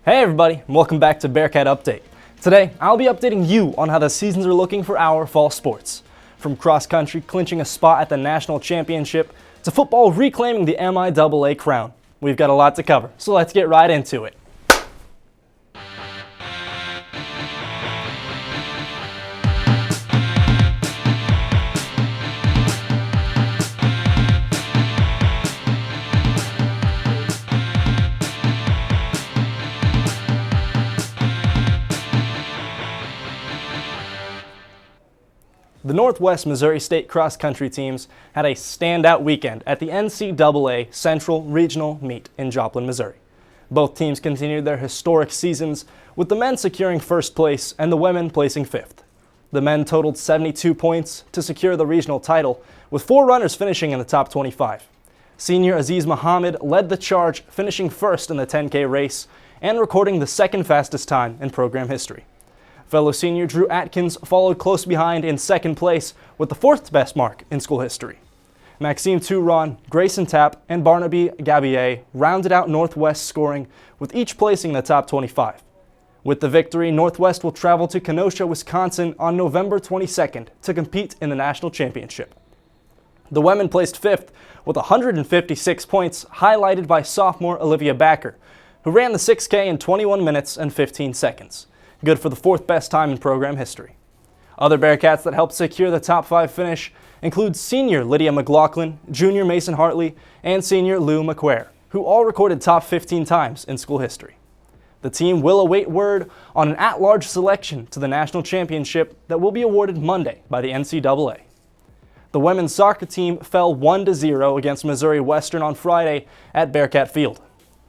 Hey everybody, and welcome back to Bearcat Update. Today, I'll be updating you on how the seasons are looking for our fall sports. From cross country clinching a spot at the national championship, to football reclaiming the MIAA crown. We've got a lot to cover, so let's get right into it. The Northwest Missouri State cross-country teams had a standout weekend at the NCAA Central Regional Meet in Joplin, Missouri. Both teams continued their historic seasons, with the men securing first place and the women placing fifth. The men totaled 72 points to secure the regional title, with 4 runners finishing in the top 25. Senior Aziz Muhammad led the charge, finishing first in the 10K race and recording the second fastest time in program history. Fellow senior Drew Atkins followed close behind in second place with the 4th best mark in school history. Maxime Touron, Grayson Tapp, and Barnaby Gabier rounded out Northwest scoring, with each placing in the top 25. With the victory, Northwest will travel to Kenosha, Wisconsin on November 22nd to compete in the national championship. The women placed 5th with 156 points, highlighted by sophomore Olivia Backer, who ran the 6K in 21 minutes and 15 seconds. Good for the 4th best time in program history. Other Bearcats that helped secure the top 5 finish include senior Lydia McLaughlin, junior Mason Hartley, and senior Lou McQuare, who all recorded top 15 times in school history. The team will await word on an at-large selection to the national championship that will be awarded Monday by the NCAA. The women's soccer team fell 1-0 against Missouri Western on Friday at Bearcat Field.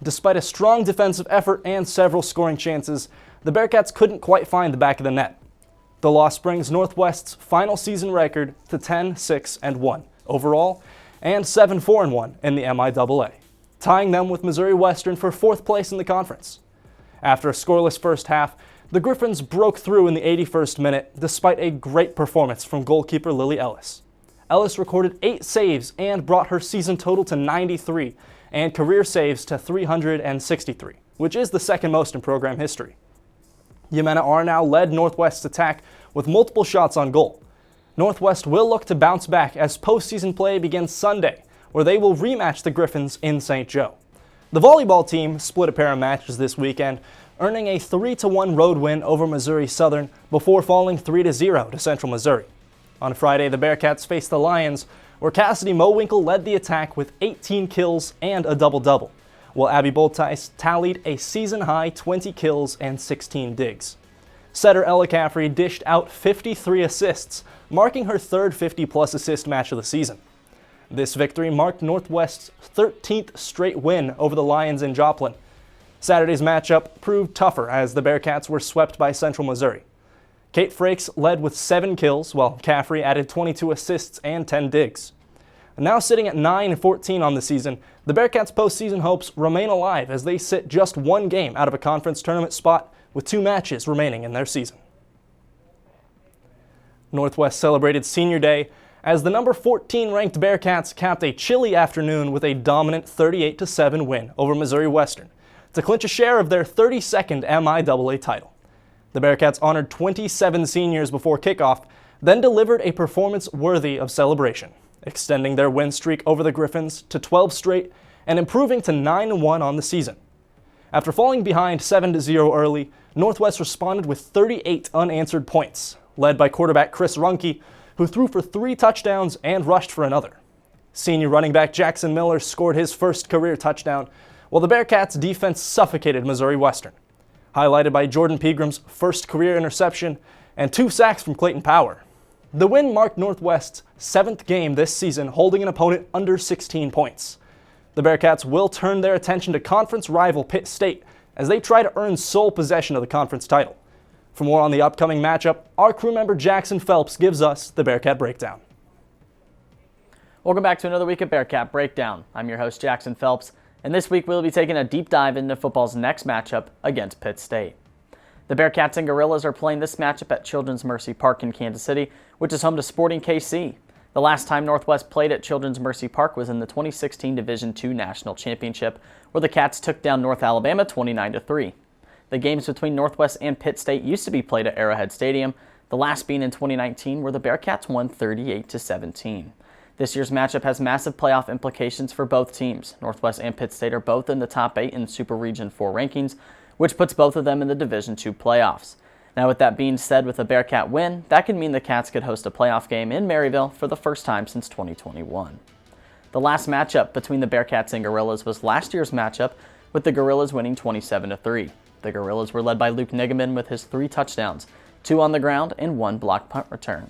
Despite a strong defensive effort and several scoring chances, the Bearcats couldn't quite find the back of the net. The loss brings Northwest's final season record to 10-6-1 overall and 7-4-1 in the MIAA, tying them with Missouri Western for 4th place in the conference. After a scoreless first half, the Griffins broke through in the 81st minute despite a great performance from goalkeeper Lily Ellis. Ellis recorded 8 saves and brought her season total to 93 and career saves to 363, which is the second most in program history. Yamena Arnau led Northwest's attack with multiple shots on goal. Northwest will look to bounce back as postseason play begins Sunday, where they will rematch the Griffins in St. Joe. The volleyball team split a pair of matches this weekend, earning a 3-1 road win over Missouri Southern before falling 3-0 to Central Missouri. On Friday, the Bearcats faced the Lions, where Cassidy Mowinkle led the attack with 18 kills and a double-double, while Abby Boltice tallied a season-high 20 kills and 16 digs. Setter Ella Caffrey dished out 53 assists, marking her 3rd 50-plus assist match of the season. This victory marked Northwest's 13th straight win over the Lions in Joplin. Saturday's matchup proved tougher as the Bearcats were swept by Central Missouri. Kate Frakes led with 7 kills, while Caffrey added 22 assists and 10 digs. Now sitting at 9-14 on the season, the Bearcats' postseason hopes remain alive as they sit just 1 game out of a conference tournament spot with 2 matches remaining in their season. Northwest celebrated Senior Day as the number 14 ranked Bearcats capped a chilly afternoon with a dominant 38-7 win over Missouri Western to clinch a share of their 32nd MIAA title. The Bearcats honored 27 seniors before kickoff, then delivered a performance worthy of celebration, extending their win streak over the Griffins to 12 straight and improving to 9-1 on the season. After falling behind 7-0 early, Northwest responded with 38 unanswered points, led by quarterback Chris Runke, who threw for 3 touchdowns and rushed for another. Senior running back Jackson Miller scored his first career touchdown, while the Bearcats' defense suffocated Missouri Western, highlighted by Jordan Pegram's first career interception and 2 sacks from Clayton Power. The win marked Northwest's 7th game this season, holding an opponent under 16 points. The Bearcats will turn their attention to conference rival Pitt State as they try to earn sole possession of the conference title. For more on the upcoming matchup, our crew member Jackson Phelps gives us the Bearcat Breakdown. Welcome back to another week of Bearcat Breakdown. I'm your host Jackson Phelps, and this week we'll be taking a deep dive into football's next matchup against Pitt State. The Bearcats and Gorillas are playing this matchup at Children's Mercy Park in Kansas City, which is home to Sporting KC. The last time Northwest played at Children's Mercy Park was in the 2016 Division II National Championship, where the Cats took down North Alabama 29-3. The games between Northwest and Pitt State used to be played at Arrowhead Stadium, the last being in 2019 where the Bearcats won 38-17. This year's matchup has massive playoff implications for both teams. Northwest and Pitt State are both in the top 8 in Super Region 4 rankings, which puts both of them in the Division II playoffs. Now, with that being said, with a Bearcat win, that could mean the Cats could host a playoff game in Maryville for the first time since 2021. The last matchup between the Bearcats and Gorillas was last year's matchup, with the Gorillas winning 27-3. The Gorillas were led by Luke Nigaman with his 3 touchdowns, 2 on the ground and 1 blocked punt return.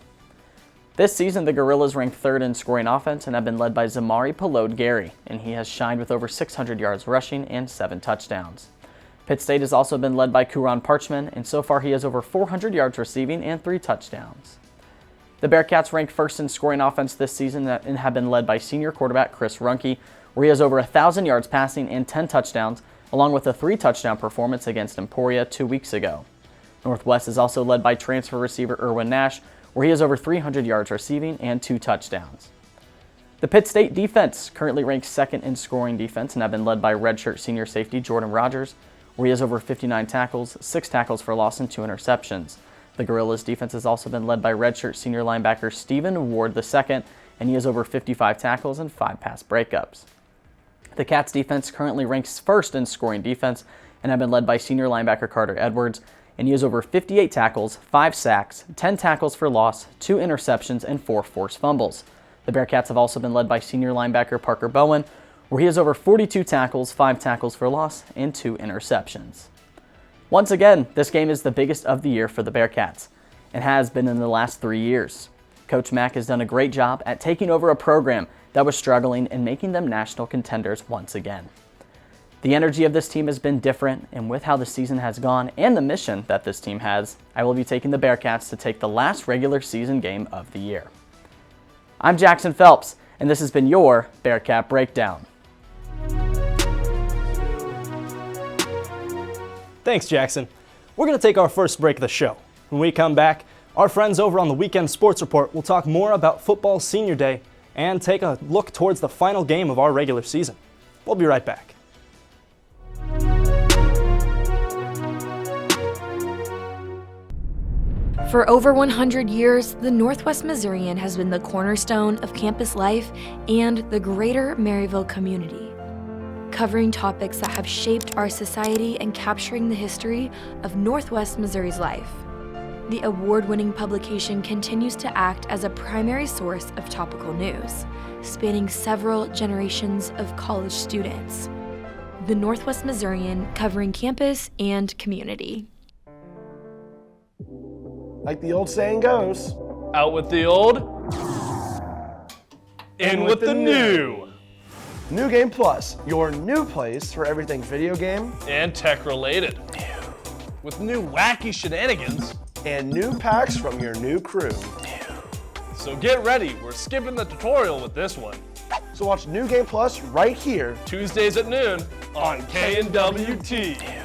This season, the Gorillas ranked 3rd in scoring offense and have been led by Zamari Pelode-Gary, and he has shined with over 600 yards rushing and 7 touchdowns. Pitt State has also been led by Kuron Parchman, and so far he has over 400 yards receiving and 3 touchdowns. The Bearcats ranked 1st in scoring offense this season and have been led by senior quarterback Chris Ruhnke, where he has over 1,000 yards passing and 10 touchdowns, along with a 3-touchdown performance against Emporia 2 weeks ago. Northwest is also led by transfer receiver Erwin Nash, where he has over 300 yards receiving and 2 touchdowns. The Pitt State defense currently ranks 2nd in scoring defense and have been led by redshirt senior safety Jordan Rogers, where he has over 59 tackles, 6 tackles for loss, and 2 interceptions. The Gorillas defense has also been led by redshirt senior linebacker Stephen Ward II, and he has over 55 tackles and 5 pass breakups. The Cats defense currently ranks 1st in scoring defense and have been led by senior linebacker Carter Edwards, and he has over 58 tackles, 5 sacks, 10 tackles for loss, 2 interceptions, and 4 forced fumbles. The Bearcats have also been led by senior linebacker Parker Bowen, where he has over 42 tackles, 5 tackles for loss, and 2 interceptions. Once again, this game is the biggest of the year for the Bearcats, and has been in the last 3 years. Coach Mack has done a great job at taking over a program that was struggling and making them national contenders once again. The energy of this team has been different, and with how the season has gone and the mission that this team has, I will be taking the Bearcats to take the last regular season game of the year. I'm Jackson Phelps, and this has been your Bearcat Breakdown. Thanks, Jackson. We're going to take our first break of the show. When we come back, our friends over on the Weekend Sports Report will talk more about football senior day and take a look towards the final game of our regular season. We'll be right back. For over 100 years, the Northwest Missourian has been the cornerstone of campus life and the greater Maryville community, covering topics that have shaped our society and capturing the history of Northwest Missouri's life. The award-winning publication continues to act as a primary source of topical news, spanning several generations of college students. The Northwest Missourian, covering campus and community. Like the old saying goes, out with the old, in with the new. New Game Plus, your new place for everything video game And tech related. With new wacky shenanigans. and new packs from your new crew. So get ready, we're skipping the tutorial with this one. So watch New Game Plus right here. Tuesdays at noon on KNWT.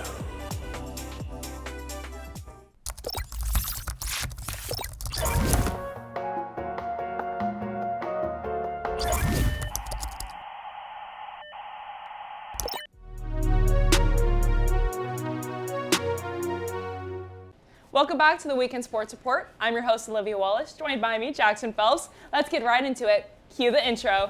Welcome back to the Weekend Sports Report. I'm your host, Olivia Wallace, joined by me, Jackson Phelps. Let's get right into it. Cue the intro.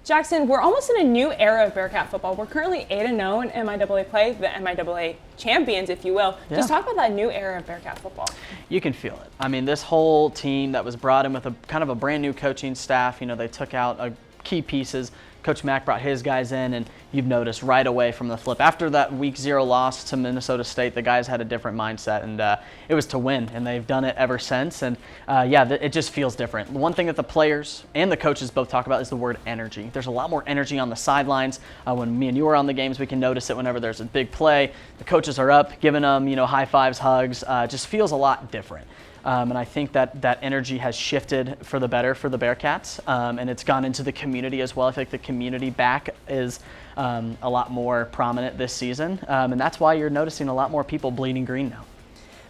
Jackson, we're almost in a new era of Bearcat football. We're currently 8-0 in MIAA play, the MIAA champions, if you will. Yeah. Just talk about that new era of Bearcat football. You can feel it. I mean, this whole team that was brought in with a kind of a brand new coaching staff, they took out key pieces. Coach Mack brought his guys in, and you've noticed right away from the flip. After that Week 0 loss to Minnesota State, the guys had a different mindset, and it was to win, and they've done it ever since. And it just feels different. One thing that the players and the coaches both talk about is the word energy. There's a lot more energy on the sidelines. When me and you are on the games, we can notice it whenever there's a big play. The coaches are up, giving them, high fives, hugs. Just feels a lot different. And I think that energy has shifted for the better for the Bearcats, and it's gone into the community as well. I think the community back is a lot more prominent this season, and that's why you're noticing a lot more people bleeding green now.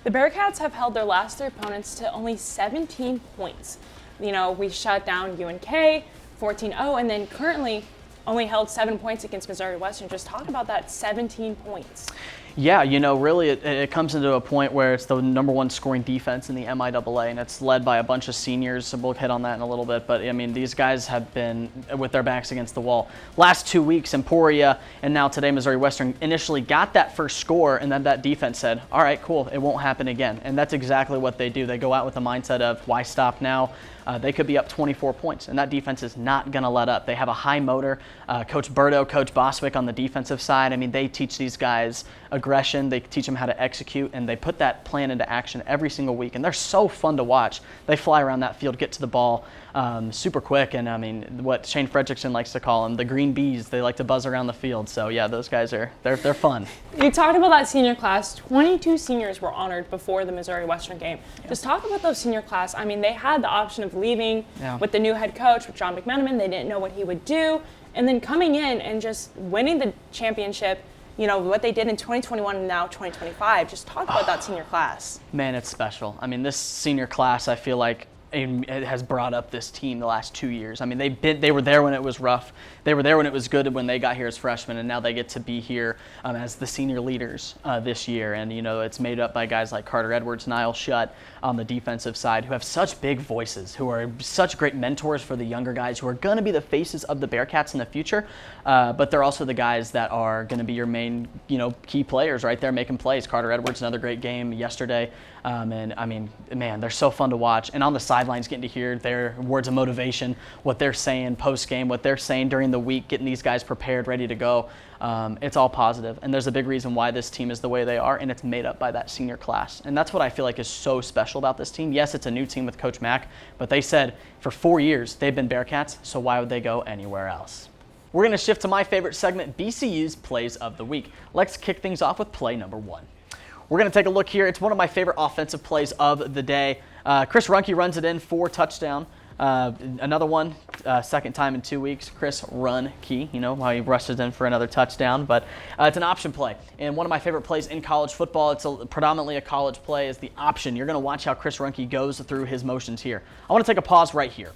The Bearcats have held their last 3 opponents to only 17 points. We shut down UNK 14-0, and then currently only held 7 points against Missouri Western. Just talk about that 17 points. Yeah, really it comes into a point where it's the #1 scoring defense in the MIAA, and it's led by a bunch of seniors, so we'll hit on that in a little bit. But, these guys have been with their backs against the wall. Last 2 weeks, Emporia and now today Missouri Western initially got that first score, and then that defense said, all right, cool, it won't happen again. And that's exactly what they do. They go out with the mindset of, why stop now? They could be up 24 points, and that defense is not going to let up. They have a high motor. Coach Berto, Coach Boswick on the defensive side, they teach these guys aggression. They teach them how to execute, and they put that plan into action every single week, and they're so fun to watch. They fly around that field, get to the ball super quick, and what Shane Fredrickson likes to call them, the green bees. They like to buzz around the field, so yeah, those guys they're fun. You talked about that senior class. 22 seniors were honored before the Missouri Western game. Yeah. Just talk about those senior class. They had the option of leaving with the new head coach, with John McMenamin. They didn't know what he would do, and then coming in and just winning the championship. What they did in 2021 and now 2025. Just talk about that senior class. Man, it's special. This senior class, I feel like it has brought up this team the last 2 years. They were there when it was rough. They were there when it was good when they got here as freshmen, and now they get to be here as the senior leaders this year. And, it's made up by guys like Carter Edwards, Niall Shutt on the defensive side, who have such big voices, who are such great mentors for the younger guys, who are going to be the faces of the Bearcats in the future. But they're also the guys that are going to be your main, key players right there making plays. Carter Edwards, another great game yesterday. Man, they're so fun to watch. And on the sidelines, getting to hear their words of motivation, what they're saying post-game, what they're saying during the week, getting these guys prepared, ready to go. It's all positive. And there's a big reason why this team is the way they are, and it's made up by that senior class. And that's what I feel like is so special about this team. Yes, it's a new team with Coach Mack, but they said for 4 years they've been Bearcats, so why would they go anywhere else? We're going to shift to my favorite segment, BCU's Plays of the Week. Let's kick things off with play number 1. We're going to take a look here. It's one of my favorite offensive plays of the day. Chris Runke runs it in for touchdown. Another one, second time in 2 weeks. Chris Runke, how he rushes in for another touchdown. But it's an option play. And one of my favorite plays in college football, it's predominantly a college play, is the option. You're going to watch how Chris Runke goes through his motions here. I want to take a pause right here.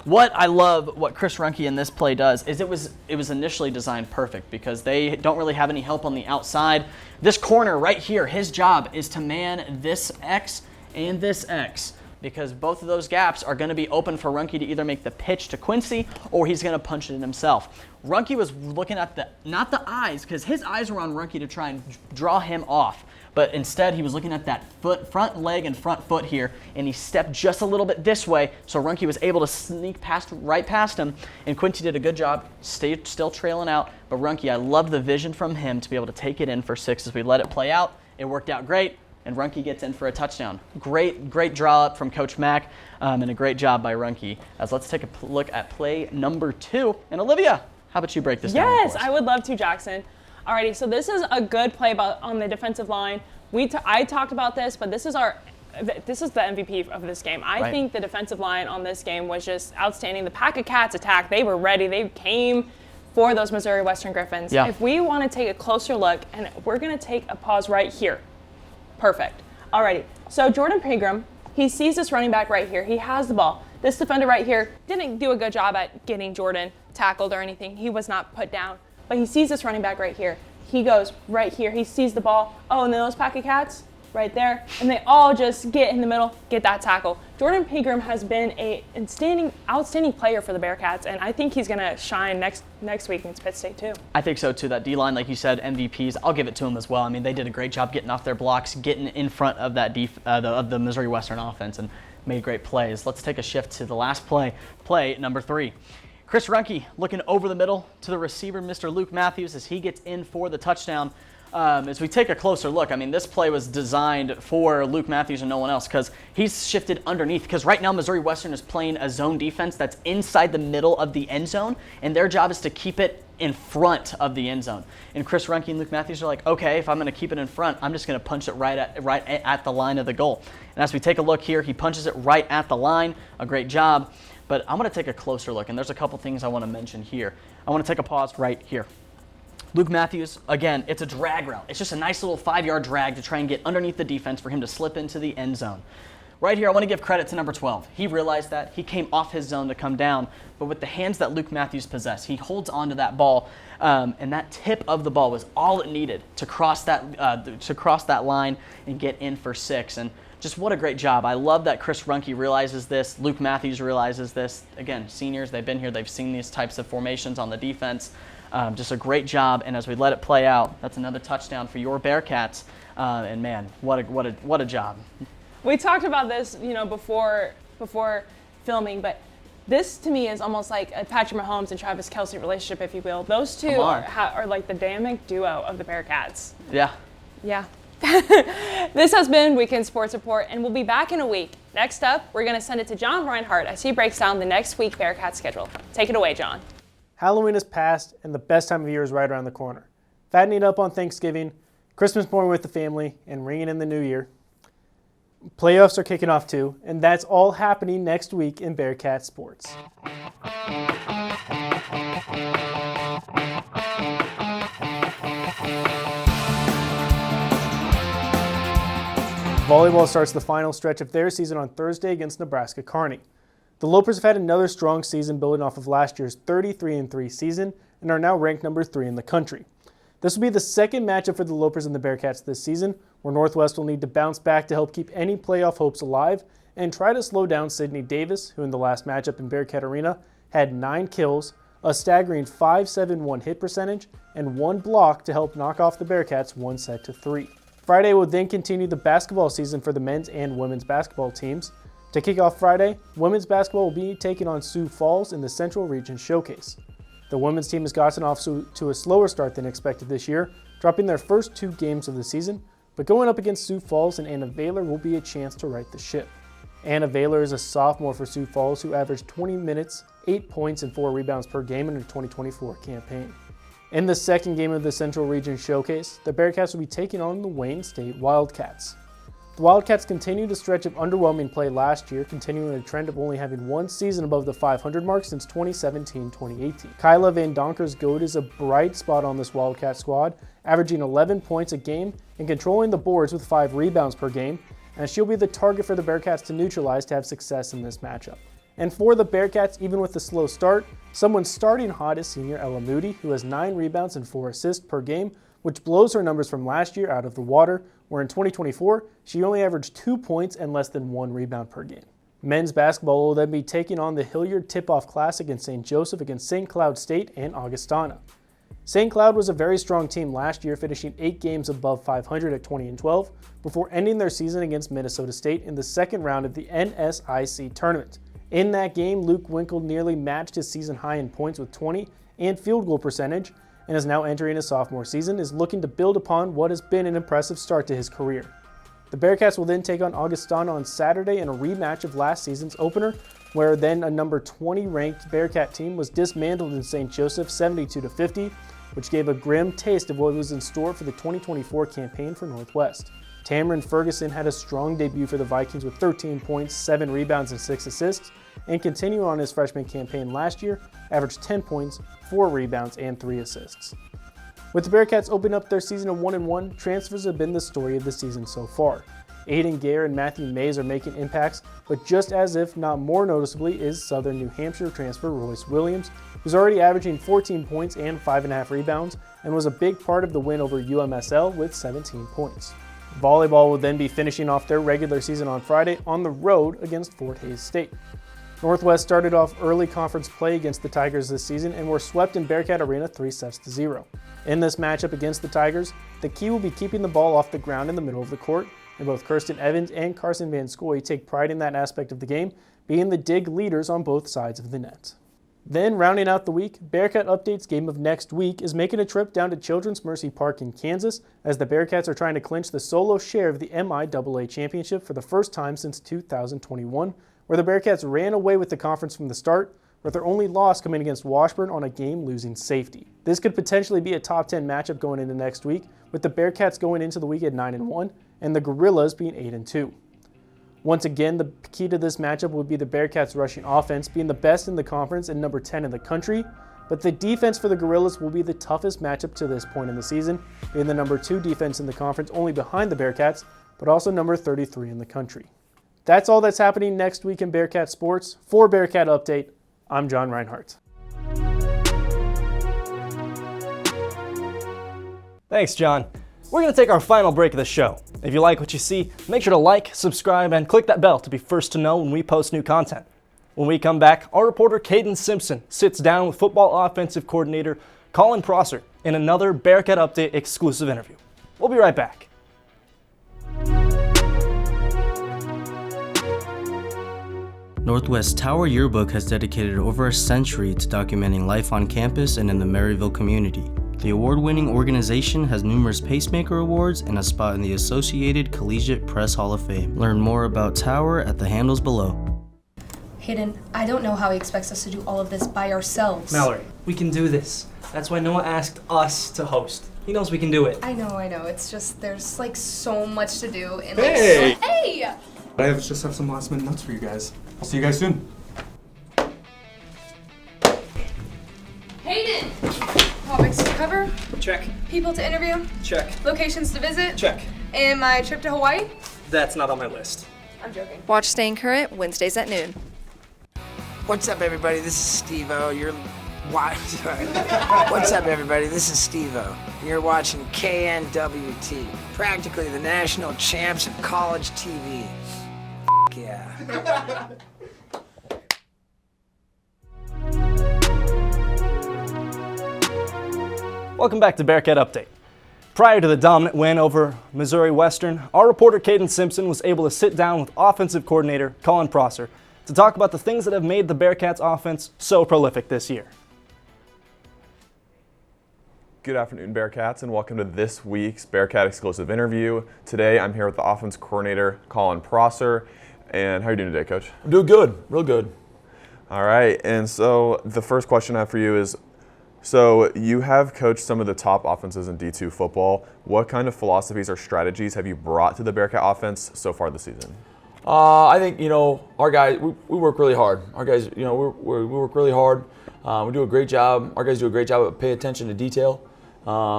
What I love, what Chris Runke in this play does, is it was initially designed perfect because they don't really have any help on the outside. This corner right here, his job is to man this X and this X, because both of those gaps are going to be open for Runke to either make the pitch to Quincy or he's going to punch it in himself. Runke was looking at not the eyes, because his eyes were on Runke to try and draw him off. But instead, he was looking at that front leg and front foot here, and he stepped just a little bit this way, so Runke was able to sneak right past him, and Quincy did a good job, still trailing out. But Runke, I love the vision from him to be able to take it in for 6 as we let it play out. It worked out great, and Runke gets in for a touchdown. Great draw up from Coach Mack, and a great job by Runke. As let's take a look at play number 2. And Olivia, how about you break this down? Yes, I would love to, Jackson. Alrighty, so this is a good play on the defensive line. I talked about this, but this is the MVP of this game. I think the defensive line on this game was just outstanding. The Pack of Cats attack, they were ready. They came for those Missouri Western Griffins. Yeah. If we want to take a closer look, and we're going to take a pause right here. Perfect. Alrighty, so Jordan Pegram, he sees this running back right here. He has the ball. This defender right here didn't do a good job at getting Jordan tackled or anything. He was not put down. But he sees this running back right here. He goes right here. He sees the ball. Oh, and then those Pack of Cats right there. And they all just get in the middle, get that tackle. Jordan Pegram has been an outstanding player for the Bearcats, and I think he's going to shine next week against Pitt State too. I think so too. That D-line, like you said, MVPs, I'll give it to him as well. They did a great job getting off their blocks, getting in front of that of the Missouri Western offense, and made great plays. Let's take a shift to the last play number 3. Chris Runke looking over the middle to the receiver, Mr. Luke Matthews, as he gets in for the touchdown. As we take a closer look, this play was designed for Luke Matthews and no one else, because he's shifted underneath. Because right now Missouri Western is playing a zone defense that's inside the middle of the end zone, and their job is to keep it in front of the end zone. And Chris Runke and Luke Matthews are like, okay, if I'm going to keep it in front, I'm just going to punch it right at the line of the goal. And as we take a look here, he punches it right at the line. A great job. But I'm going to take a closer look, and there's a couple things I want to mention here. I want to take a pause right here. Luke Matthews, again, it's a drag route. It's just a nice little 5-yard drag to try and get underneath the defense for him to slip into the end zone. Right here, I want to give credit to number 12. He realized that. He came off his zone to come down, but with the hands that Luke Matthews possessed, he holds onto that ball, and that tip of the ball was all it needed to cross that line and get in for 6. And just what a great job. I love that Chris Ruhnke realizes this. Luke Matthews realizes this. Again, seniors, they've been here. They've seen these types of formations on the defense. Just a great job, and as we let it play out, that's another touchdown for your Bearcats. And man, what a job. We talked about this, before filming, but this to me is almost like a Patrick Mahomes and Travis Kelce relationship, if you will. Those two are like the dynamic duo of the Bearcats. Yeah. Yeah. This has been Weekend Sports Report, and we'll be back in a week. Next up, we're going to send it to Jon Rinehart as he breaks down the next week Bearcat schedule. Take it away, Jon. Halloween is past, and the best time of year is right around the corner. Fattening up on Thanksgiving, Christmas morning with the family, and ringing in the new year. Playoffs are kicking off too, and that's all happening next week in Bearcat sports. Volleyball starts the final stretch of their season on Thursday against Nebraska Kearney. The Lopers have had another strong season building off of last year's 33-3 season and are now ranked number 3 in the country. This will be the second matchup for the Lopers and the Bearcats this season, where Northwest will need to bounce back to help keep any playoff hopes alive and try to slow down Sydney Davis, who in the last matchup in Bearcat Arena had 9 kills, a staggering .571 hit percentage, and 1 block to help knock off the Bearcats 1-3. Friday will then continue the basketball season for the men's and women's basketball teams. To kick off Friday, women's basketball will be taking on Sioux Falls in the Central Region Showcase. The women's team has gotten off to a slower start than expected this year, dropping their first 2 games of the season, but going up against Sioux Falls and Anna Vaylor will be a chance to right the ship. Anna Vaylor is a sophomore for Sioux Falls who averaged 20 minutes, 8 points, and 4 rebounds per game in her 2024 campaign. In the second game of the Central Region Showcase, the Bearcats will be taking on the Wayne State Wildcats. The Wildcats continued a stretch of underwhelming play last year, continuing a trend of only having 1 season above the 500 mark since 2017-2018. Kyla Van Donker's goat is a bright spot on this Wildcat squad, averaging 11 points a game and controlling the boards with 5 rebounds per game, and she'll be the target for the Bearcats to neutralize to have success in this matchup. And for the Bearcats, even with the slow start, someone starting hot is senior Ella Moody, who has 9 rebounds and 4 assists per game, which blows her numbers from last year out of the water, where in 2024, she only averaged 2 points and less than 1 rebound per game. Men's basketball will then be taking on the Hilliard Tip-Off Classic in St. Joseph against St. Cloud State and Augustana. St. Cloud was a very strong team last year, finishing 8 games above 500 at 20-12, before ending their season against Minnesota State in the second round of the NSIC tournament. In that game, Luke Winkle nearly matched his season high in points with 20 and field goal percentage, and is now entering his sophomore season, is looking to build upon what has been an impressive start to his career. The Bearcats will then take on Augustana on Saturday in a rematch of last season's opener, where then a number 20 ranked Bearcat team was dismantled in St. Joseph 72-50, which gave a grim taste of what was in store for the 2024 campaign for Northwest. Tamron Ferguson had a strong debut for the Vikings with 13 points, 7 rebounds, and 6 assists, and continuing on his freshman campaign last year, averaged 10 points, 4 rebounds, and 3 assists. With the Bearcats opening up their season of 1-1, transfers have been the story of the season so far. Aiden Gare and Matthew Mays are making impacts, but just as if not more noticeably is Southern New Hampshire transfer Royce Williams, who's already averaging 14 points and 5.5 rebounds, and was a big part of the win over UMSL with 17 points. Volleyball will then be finishing off their regular season on Friday on the road against Fort Hays State. Northwest started off early conference play against the Tigers this season and were swept in Bearcat Arena 3-0. In this matchup against the Tigers, the key will be keeping the ball off the ground in the middle of the court, and both Kirsten Evans and Carson Van Scoy take pride in that aspect of the game, being the dig leaders on both sides of the net. Then, rounding out the week, Bearcat Update's game of next week is making a trip down to Children's Mercy Park in Kansas, as the Bearcats are trying to clinch the solo share of the MIAA championship for the first time since 2021, where the Bearcats ran away with the conference from the start, with their only loss coming against Washburn on a game-losing safety. This could potentially be a top 10 matchup going into next week, with the Bearcats going into the week at 9-1, and the Gorillas being 8-2. Once again, the key to this matchup would be the Bearcats' rushing offense being the best in the conference and number 10 in the country, But the defense for the Gorillas will be the toughest matchup to this point in the season, being the number 2 defense in the conference, only behind the Bearcats, but also number 33 in the country. That's all that's happening next week in Bearcat Sports. For Bearcat Update, I'm Jon Rinehart. Thanks, John. We're going to take our final break of the show. If you like what you see, make sure to like, subscribe, and click that bell to be first to know when we post new content. When we come back, our reporter Cayden Simpson sits down with football offensive coordinator Collin in another Bearcat Update exclusive interview. We'll be right back. Northwest Tower Yearbook has dedicated over a century to documenting life on campus and in the Maryville community. The award-winning organization has numerous Pacemaker Awards and a spot in the Associated Collegiate Press Hall of Fame. Learn more about Tower at the handles below. Hayden, I don't know how he expects us to do all of this by ourselves. Mallory, we can do this. That's why Noah asked us to host. He knows we can do it. I know. It's just there's like so much to do. And Hey! Hey! I just have some last minute notes for you guys. I'll see you guys soon. Hayden! Topics to cover? Check. People to interview? Check. Locations to visit? Check. And my trip to Hawaii? That's not on my list. I'm joking. Watch Staying Current Wednesdays at noon. What's up, everybody? This is Steve-O. What's up, everybody? This is Steve-O. You're watching KNWT, practically the national champs of college TV. Yeah. Welcome back to Bearcat Update. Prior to the dominant win over Missouri Western, our reporter Cayden Simpson was able to sit down with offensive coordinator Collin to talk about the things that have made the Bearcats offense so prolific this year. Good afternoon, Bearcats, and welcome to this week's Bearcat exclusive interview. Today, I'm here with the offense coordinator, Collin. And how are you doing today, Coach? I'm doing good, real good. All right, and so the first question I have for you is, so you have coached some of the top offenses in D2 football. What kind of philosophies or strategies have you brought to the Bearcat offense so far this season? I think, our guys, we work really hard. Our guys, we work really hard. We do a great job. Our guys do a great job of paying attention to detail.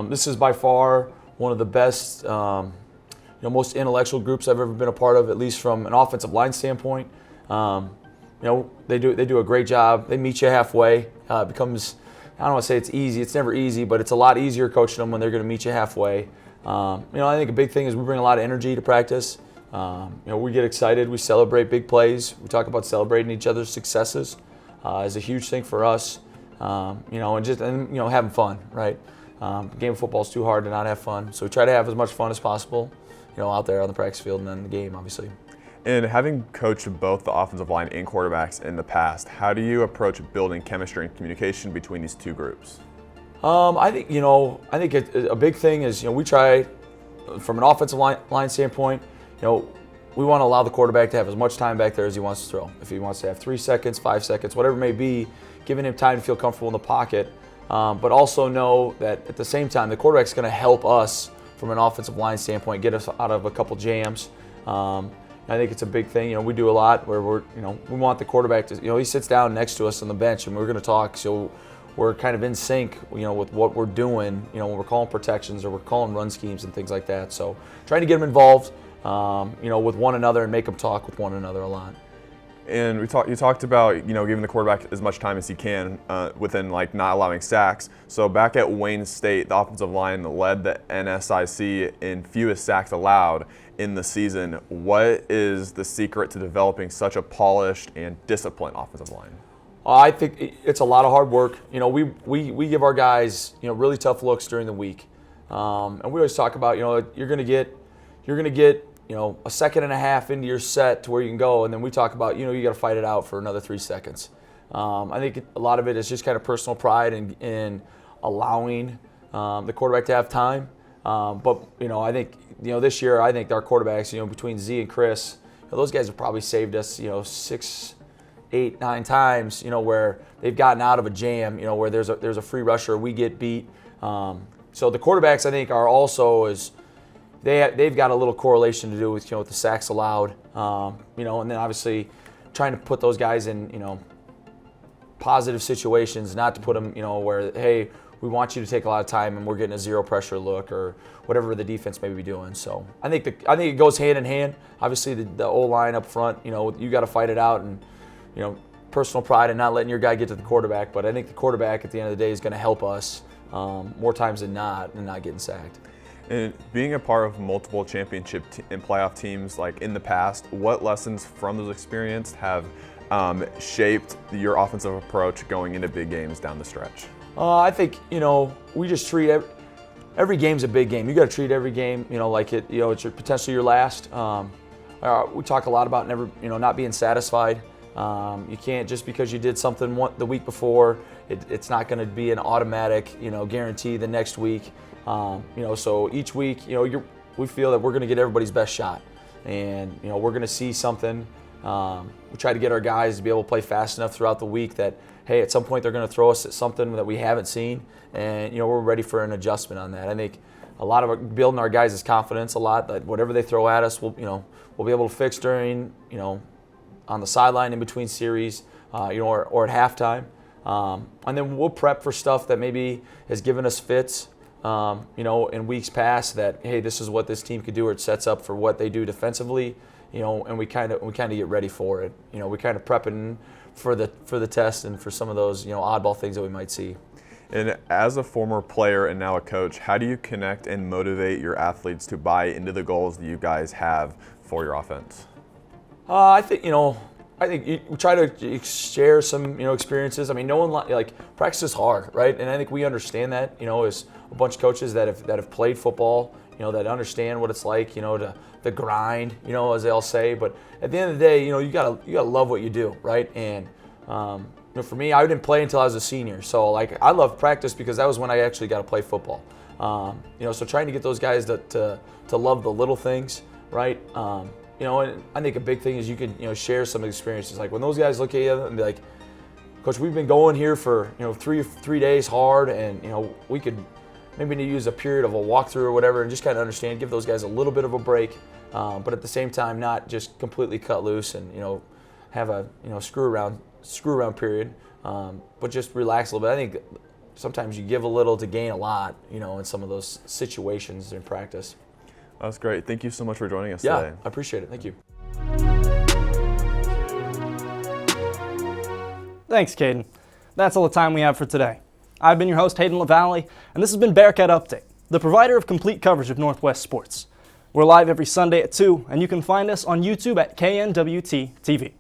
This is by far one of the best, most intellectual groups I've ever been a part of, at least from an offensive line standpoint. They do a great job. They meet you halfway. It becomes, I don't want to say it's easy. It's never easy, but it's a lot easier coaching them when they're going to meet you halfway. I think a big thing is we bring a lot of energy to practice. We get excited. We celebrate big plays. We talk about celebrating each other's successes. Is a huge thing for us. And having fun, right? Game of football is too hard to not have fun. So we try to have as much fun as possible, out there on the practice field and then the game, obviously. And having coached both the offensive line and quarterbacks in the past, how do you approach building chemistry and communication between these two groups? I think a big thing is, we try, from an offensive line standpoint, we want to allow the quarterback to have as much time back there as he wants to throw. If he wants to have 3 seconds, 5 seconds, whatever it may be, giving him time to feel comfortable in the pocket, but also know that at the same time, the quarterback's going to help us from an offensive line standpoint, get us out of a couple jams. I think it's a big thing. We do a lot where we want the quarterback to, he sits down next to us on the bench and we're going to talk. So we're kind of in sync, with what we're doing, when we're calling protections or we're calling run schemes and things like that. So trying to get them involved, with one another and make them talk with one another a lot. And you talked about, giving the quarterback as much time as he can within not allowing sacks. So back at Wayne State, the offensive line led the NSIC in fewest sacks allowed in the season. What is the secret to developing such a polished and disciplined offensive line? I think it's a lot of hard work. We give our guys, really tough looks during the week. And we always talk about, you're going to get a second and a half into your set to where you can go, and then we talk about, you got to fight it out for another 3 seconds. I think a lot of it is just kind of personal pride in allowing the quarterback to have time. But I think this year, I think our quarterbacks, between Z and Chris, those guys have probably saved us, 6, 8, 9 times, where they've gotten out of a jam, where there's a free rusher, we get beat. So the quarterbacks, I think, are also they've got a little correlation to do with with the sacks allowed, and then obviously trying to put those guys in positive situations, not to put them, where, hey, we want you to take a lot of time and we're getting a zero pressure look or whatever the defense may be doing. So I think it goes hand in hand. Obviously the O-line up front, you got to fight it out and, personal pride and not letting your guy get to the quarterback. But I think the quarterback at the end of the day is going to help us more times than not and not getting sacked. And being a part of multiple championship and playoff teams like in the past, what lessons from those experiences have shaped your offensive approach going into big games down the stretch? I think, we just treat every game's a big game. You got to treat every game, like it's potentially your last. We talk a lot about not being satisfied. You can't, just because you did something the week before, it's not going to be an automatic, guarantee the next week. So each week, we feel that we're going to get everybody's best shot, and we're going to see something. We try to get our guys to be able to play fast enough throughout the week that, hey, at some point they're going to throw us at something that we haven't seen, and we're ready for an adjustment on that. I think a lot of building our guys' confidence a lot, that whatever they throw at us, we'll be able to fix during, on the sideline in between series, or at halftime, and then we'll prep for stuff that maybe has given us fits, in weeks past, that, hey, this is what this team could do, or it sets up for what they do defensively, and we kind of get ready for it. We kind of prepping for the test and for some of those, oddball things that we might see. And as a former player and now a coach, how do you connect and motivate your athletes to buy into the goals that you guys have for your offense? I think we try to share some experiences. I mean, no one practice is hard, right? And I think we understand that. As a bunch of coaches that have played football, that understand what it's like, the grind, as they'll say. But at the end of the day, you gotta love what you do, right? And for me, I didn't play until I was a senior, so I love practice because that was when I actually got to play football. So trying to get those guys to love the little things, right? And I think a big thing is you can share some experiences. Like when those guys look at you and be like, Coach, we've been going here for 3 days hard, and we could maybe use a period of a walkthrough or whatever, and just kind of understand, give those guys a little bit of a break, but at the same time not just completely cut loose and have a screw around period, but just relax a little bit. I think sometimes you give a little to gain a lot, in some of those situations in practice. That's great. Thank you so much for joining us today. Yeah, I appreciate it. Thank you. Thanks, Cayden. That's all the time we have for today. I've been your host, Hayden LaValle, and this has been Bearcat Update, the provider of complete coverage of Northwest sports. We're live every Sunday at 2, and you can find us on YouTube at KNWT TV.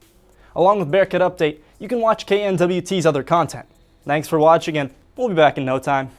Along with Bearcat Update, you can watch KNWT's other content. Thanks for watching, and we'll be back in no time.